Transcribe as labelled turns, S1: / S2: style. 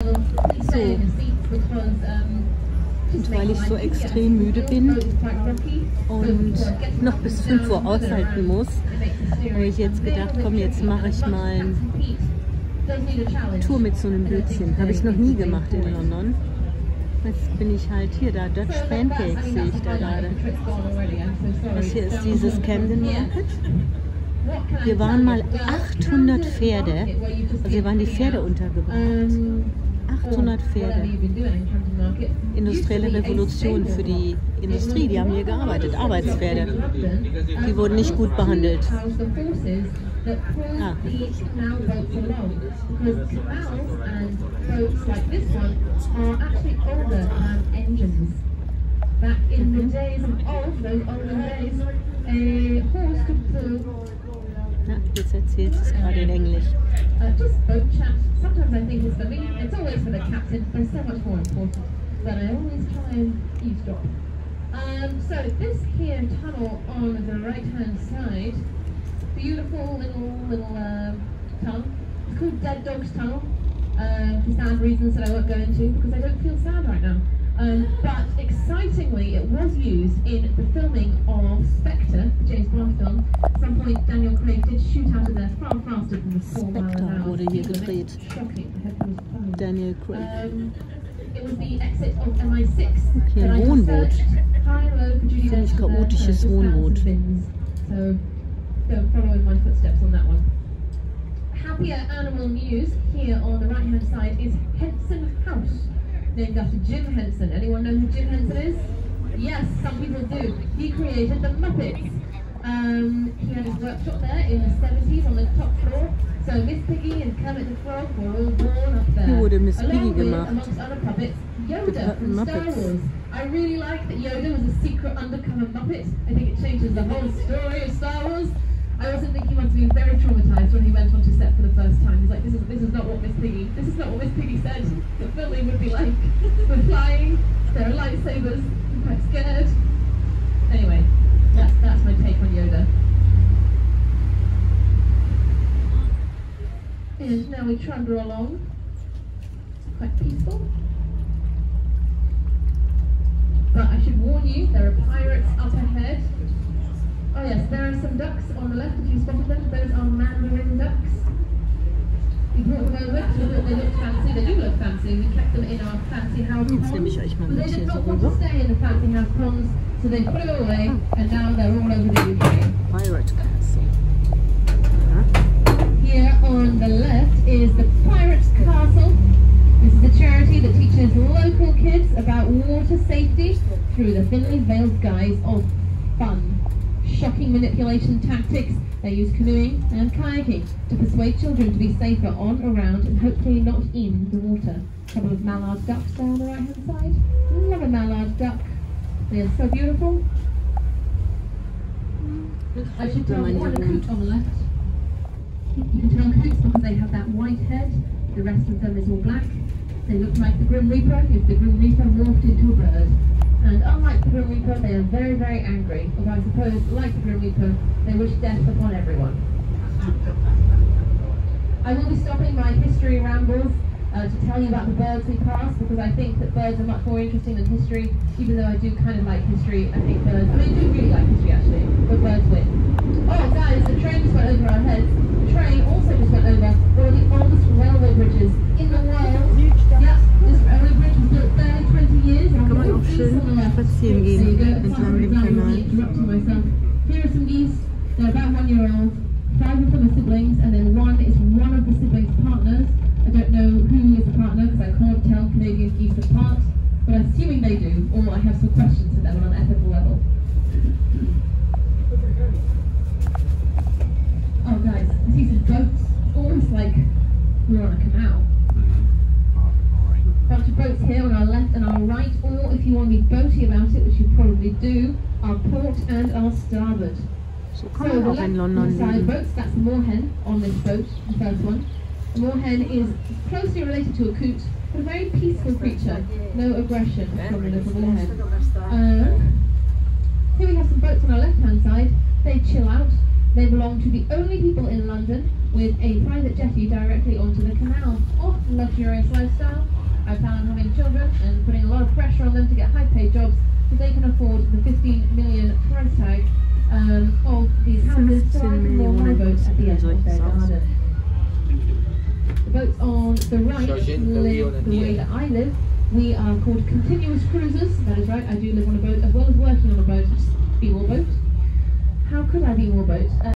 S1: So, und weil ich so extrem müde bin und noch bis 5 Uhr aushalten muss, habe ich jetzt gedacht, komm, jetzt mache ich mal eine Tour mit so einem Bötchen. Habe ich noch nie gemacht in London. Jetzt bin ich halt hier, da Dutch Pancakes sehe ich da gerade. Das hier ist dieses Camden Market. Hier waren mal 800 Pferde, also hier waren die Pferde untergebracht. 800 Pferde. Industrielle Revolution für die Industrie, die haben hier gearbeitet, Arbeitspferde. Die wurden nicht gut behandelt. Ah. Na, jetzt erzählt es gerade in Englisch.
S2: Just boat chat. Sometimes I think it's for me. It's always for the captain, but it's so much more important that I always try and eavesdrop. So this here tunnel on the right-hand side, beautiful little tunnel. It's called Dead Dog's Tunnel for sad reasons that I won't go into because I don't feel sad right now. But excitingly, it was used in the filming of Spectre, the James Bond film. At some point, Daniel Craig did shoot out of there far faster than the 4 miles an hour.
S1: Wurde hier gedreht.
S2: Shocking.
S1: Daniel Craig.
S2: It was the exit of MI6.
S1: Okay, ein Wohnboot. Ziemlich chaotisches Wohnboot.
S2: So don't follow in my footsteps on that one. Happier animal news here on the right-hand side is Henson House, named after Jim Henson. Anyone know who Jim Henson is? Yes, some people do. He created the Muppets. He had his workshop there in the 70s on the top floor. So Miss Piggy and Kermit the Frog were all born up there.
S1: Hier wurde Miss Piggy
S2: Along with,
S1: gemacht.
S2: amongst other puppets, Yoda from Star Wars. I really like that Yoda was a secret undercover Muppet. I think it changes the whole story of Star Wars. I also think he must have been very traumatized when he went onto set for the first time. He's like, this is not what Miss Piggy said the filming would be like. We're flying, there are lightsabers, I'm quite scared. Anyway, that's my take on Yoda. And now we trundle along. Quite peaceful. But I should warn you, there are pirates up ahead. Oh yes, there are some ducks on the left, if you spotted them. Those are mandarin ducks. We brought them over because we thought they looked fancy. They do look fancy. We kept them in our fancy house ponds.
S1: Jetzt nehme ich euch mal
S2: But
S1: mit
S2: they
S1: hier
S2: did
S1: so
S2: not want to
S1: rüber.
S2: stay in the fancy house ponds, so they flew away, and now they're all over the UK.
S1: Pirate Castle.
S2: Here on the left is the Pirates Castle. This is a charity that teaches local kids about water safety through the thinly veiled guise of fun. Shocking manipulation tactics. They use canoeing and kayaking to persuade children to be safer on, around, and hopefully not in the water. A couple of mallard ducks there on the right hand side. Love a mallard duck. They are so beautiful. I should tell one coot on the left. You can tell coots because they have that white head. The rest of them is all black. They look like the Grim Reaper if the Grim Reaper morphed into a bird. And unlike the Grim Reaper, they are very, very angry. Although I suppose, like the Grim Reaper, they wish death upon everyone. I will be stopping my history rambles to tell you about the birds we passed, because I think that birds are much more interesting than history. Even though I do kind of like history, I think birds, I mean, I do really like history actually, but birds win. Oh guys, the train just went over our heads. The train also just went over one of the oldest railway bridges in the world. Yeah, this railway bridge was built there 20 years.
S1: Kann man auch schön spazieren gehen entlang dem Kanal.
S2: Here are some geese. They're about 1 year old. 5 of them are siblings, and then one is one of the siblings' partners. I don't know who is the partner because I can't tell Canadian geese apart, but I'm assuming they do, or I have some questions for them on an ethical level. Oh guys, I see some boats, almost like we're on a canal. A bunch of boats here on our left and our right, or if you want to be boaty about it, which you probably do, our port and our starboard.
S1: So kann man auch in London leben.
S2: Boats, that's the moorhen on this boat, the first one. The moorhen is closely related to a coot, but a very peaceful creature. No aggression from the little moorhen. Here we have some boats on our left-hand side. They chill out. They belong to the only people in London with a private jetty directly onto the canal. Often luxurious lifestyle. I found having children and putting a lot of pressure on them to get high-paid jobs so they can afford the 15 million price tag of these houses, so I can moor my boat at the end of their garden. The boats on the right live the way that I live. We are called continuous cruisers. That is right, I do live on a boat as well as working on a boat. Be more boat. How could I be more boat?